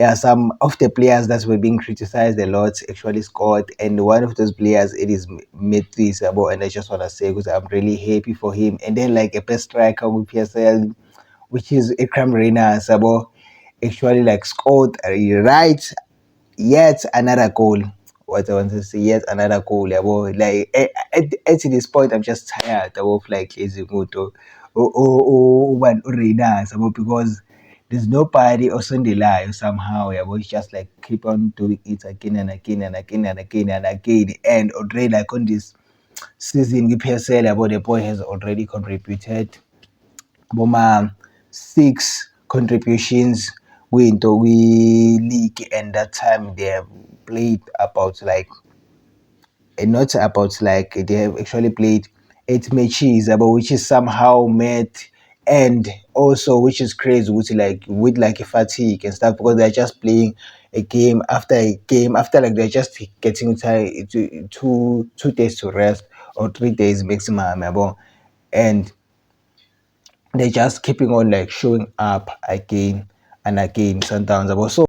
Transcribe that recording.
yeah, some of the players that were being criticized a lot actually scored, and one of those players it is Matthew Sabo, and I just want to say because I'm really happy for him. And then like a best striker with PSL, which is Ikram Reina Sabo, actually like scored right yet another goal. What I want to say, yet another goal. Yabo. Like at this point, I'm just tired of like lazy moto one Reina Sabo, because there's nobody also in the lie somehow. Yeah, but just like keep on doing it again and again and again and again and again. And already like on this season, with PSL, about the boy has already contributed boma six contributions kwinto kwi-league, and that time they have played about like not about like they have actually played 8 matches about, which is somehow mad, and also which is crazy with like a fatigue and stuff, because they're just playing a game after like they're just getting time to 2 days to rest or 3 days maximum yabo. And they're just keeping on like showing up again and again. Sometimes. So